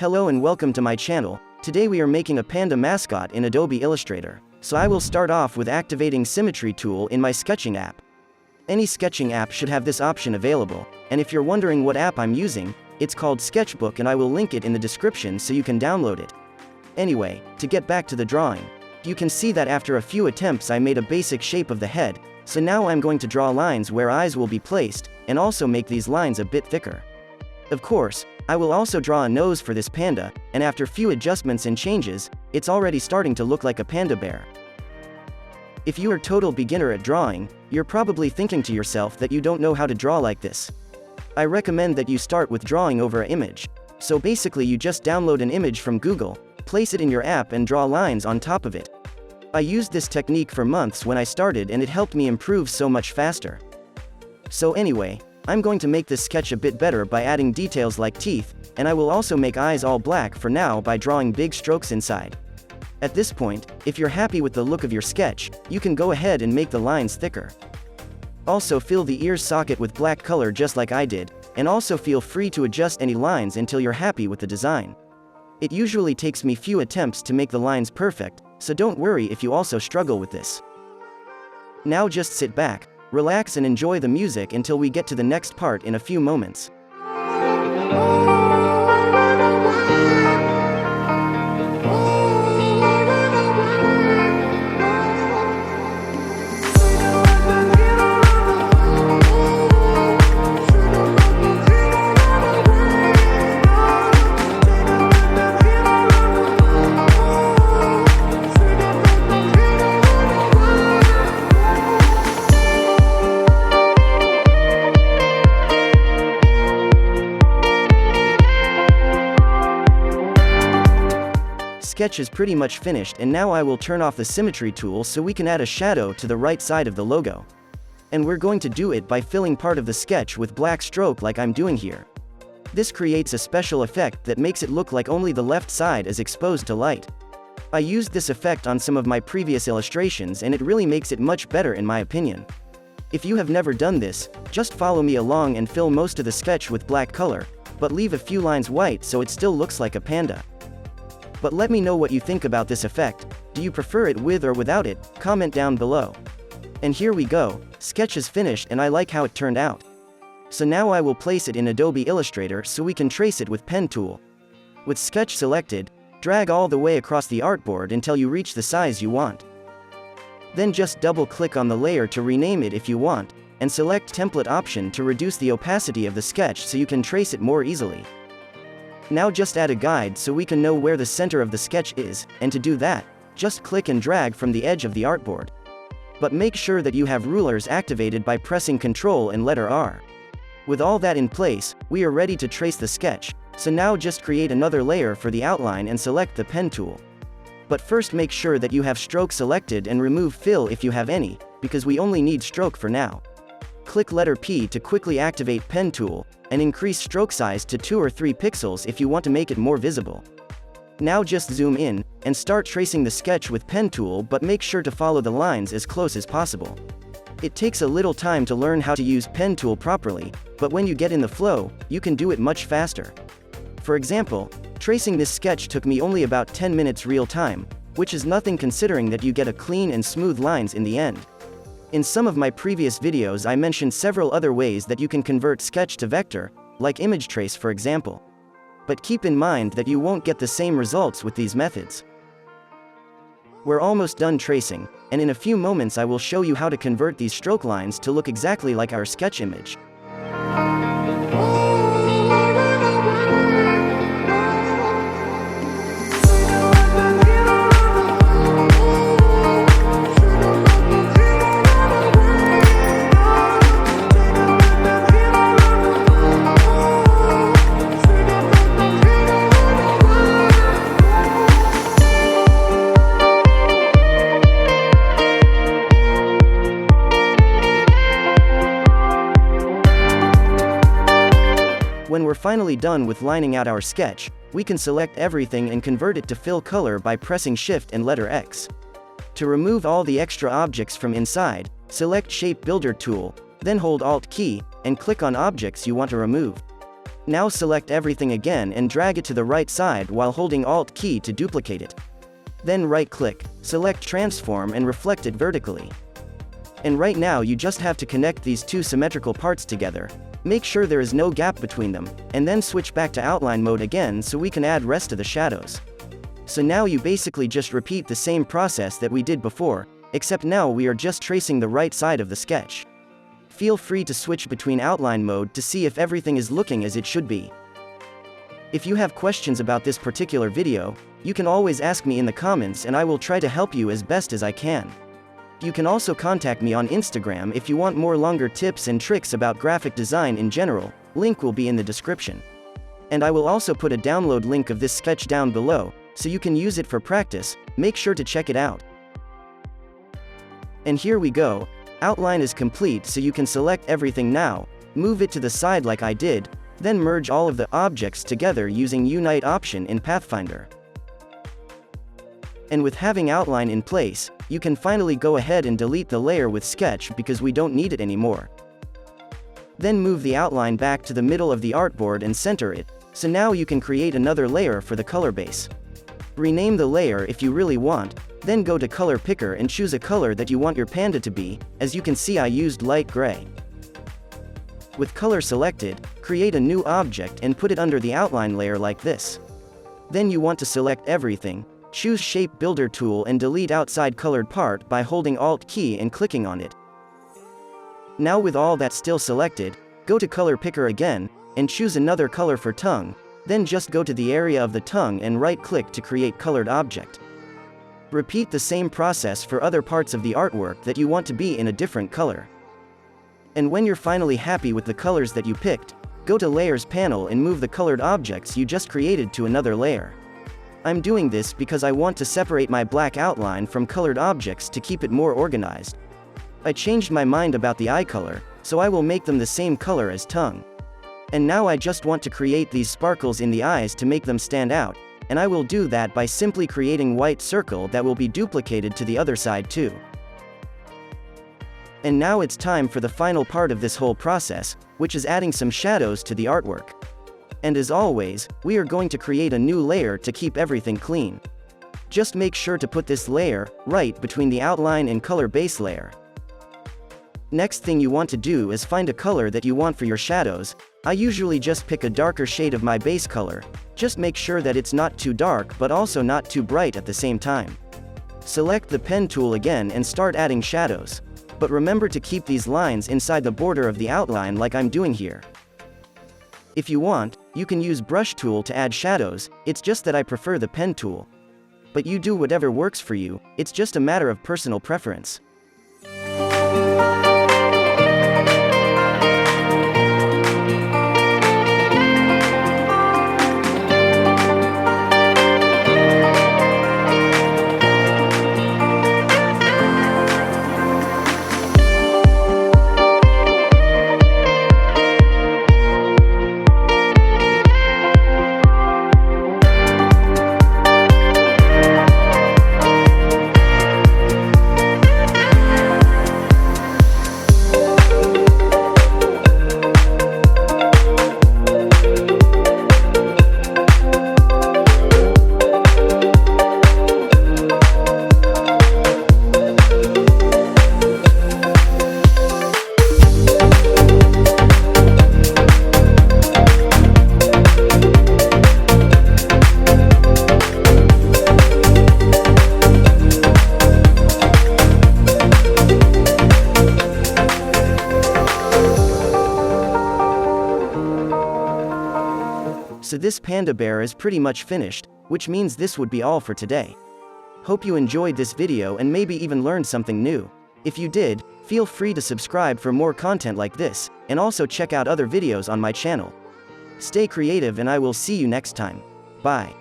Hello and welcome to my channel. Today we are making a panda mascot in Adobe Illustrator. So I will start off with activating Symmetry tool in my sketching app. Any sketching app should have this option available, and if you're wondering what app I'm using, it's called Sketchbook and I will link it in the description so you can download it. Anyway, to get back to the drawing. You can see that after a few attempts I made a basic shape of the head, so now I'm going to draw lines where eyes will be placed, and also make these lines a bit thicker. Of course, I will also draw a nose for this panda, and after few adjustments and changes, it's already starting to look like a panda bear. If you are total beginner at drawing, you're probably thinking to yourself that you don't know how to draw like this. I recommend that you start with drawing over an image. So basically you just download an image from Google, place it in your app and draw lines on top of it. I used this technique for months when I started and it helped me improve so much faster. So anyway, I'm going to make this sketch a bit better by adding details like teeth, and I will also make eyes all black for now by drawing big strokes inside. At this point, if you're happy with the look of your sketch, you can go ahead and make the lines thicker. Also fill the ear socket with black color just like I did, and also feel free to adjust any lines until you're happy with the design. It usually takes me few attempts to make the lines perfect, so don't worry if you also struggle with this. Now just sit back, relax and enjoy the music until we get to the next part in a few moments. Sketch is pretty much finished and now I will turn off the Symmetry tool so we can add a shadow to the right side of the logo. And we're going to do it by filling part of the sketch with black stroke like I'm doing here. This creates a special effect that makes it look like only the left side is exposed to light. I used this effect on some of my previous illustrations and it really makes it much better in my opinion. If you have never done this, just follow me along and fill most of the sketch with black color, but leave a few lines white so it still looks like a panda. But let me know what you think about this effect. Do you prefer it with or without it? Comment down below. And here we go, sketch is finished and I like how it turned out. So now I will place it in Adobe Illustrator so we can trace it with pen tool. With sketch selected, drag all the way across the artboard until you reach the size you want. Then just double click on the layer to rename it if you want, and select template option to reduce the opacity of the sketch so you can trace it more easily. Now just add a guide so we can know where the center of the sketch is, and to do that, just click and drag from the edge of the artboard. But make sure that you have rulers activated by pressing Ctrl and letter R. With all that in place, we are ready to trace the sketch, so now just create another layer for the outline and select the pen tool. But first make sure that you have stroke selected and remove fill if you have any, because we only need stroke for now. Click letter P to quickly activate pen tool, and increase stroke size to 2 or 3 pixels if you want to make it more visible. Now just zoom in, and start tracing the sketch with pen tool but make sure to follow the lines as close as possible. It takes a little time to learn how to use pen tool properly, but when you get in the flow, you can do it much faster. For example, tracing this sketch took me only about 10 minutes real time, which is nothing considering that you get a clean and smooth lines in the end. In some of my previous videos I mentioned several other ways that you can convert sketch to vector, like image trace for example. But keep in mind that you won't get the same results with these methods. We're almost done tracing, and in a few moments I will show you how to convert these stroke lines to look exactly like our sketch image. When we're finally done with lining out our sketch, we can select everything and convert it to fill color by pressing Shift and letter X. To remove all the extra objects from inside, select Shape Builder tool, then hold Alt key, and click on objects you want to remove. Now select everything again and drag it to the right side while holding Alt key to duplicate it. Then right-click, select Transform and reflect it vertically. And right now you just have to connect these two symmetrical parts together. Make sure there is no gap between them, and then switch back to outline mode again so we can add rest of the shadows. So now you basically just repeat the same process that we did before, except now we are just tracing the right side of the sketch. Feel free to switch between outline mode to see if everything is looking as it should be. If you have questions about this particular video, you can always ask me in the comments and I will try to help you as best as I can. You can also contact me on Instagram if you want more longer tips and tricks about graphic design in general, link will be in the description. And I will also put a download link of this sketch down below, so you can use it for practice, make sure to check it out. And here we go, outline is complete so you can select everything now, move it to the side like I did, then merge all of the objects together using Unite option in Pathfinder. And with having outline in place, you can finally go ahead and delete the layer with Sketch because we don't need it anymore. Then move the outline back to the middle of the artboard and center it, so now you can create another layer for the color base. Rename the layer if you really want, then go to Color Picker and choose a color that you want your panda to be, as you can see I used light gray. With color selected, create a new object and put it under the outline layer like this. Then you want to select everything, choose Shape Builder tool and delete outside colored part by holding Alt key and clicking on it. Now with all that still selected, go to Color Picker again, and choose another color for tongue, then just go to the area of the tongue and right-click to create colored object. Repeat the same process for other parts of the artwork that you want to be in a different color. And when you're finally happy with the colors that you picked, go to Layers panel and move the colored objects you just created to another layer. I'm doing this because I want to separate my black outline from colored objects to keep it more organized. I changed my mind about the eye color, so I will make them the same color as tongue. And now I just want to create these sparkles in the eyes to make them stand out, and I will do that by simply creating white circle that will be duplicated to the other side too. And now it's time for the final part of this whole process, which is adding some shadows to the artwork. And as always, we are going to create a new layer to keep everything clean. Just make sure to put this layer right between the outline and color base layer. Next thing you want to do is find a color that you want for your shadows. I usually just pick a darker shade of my base color, just make sure that it's not too dark but also not too bright at the same time. Select the pen tool again and start adding shadows. But remember to keep these lines inside the border of the outline like I'm doing here. If you want, you can use brush tool to add shadows, it's just that I prefer the pen tool. But you do whatever works for you, it's just a matter of personal preference. So this panda bear is pretty much finished, which means this would be all for today. Hope you enjoyed this video and maybe even learned something new. If you did, feel free to subscribe for more content like this, and also check out other videos on my channel. Stay creative and I will see you next time. Bye.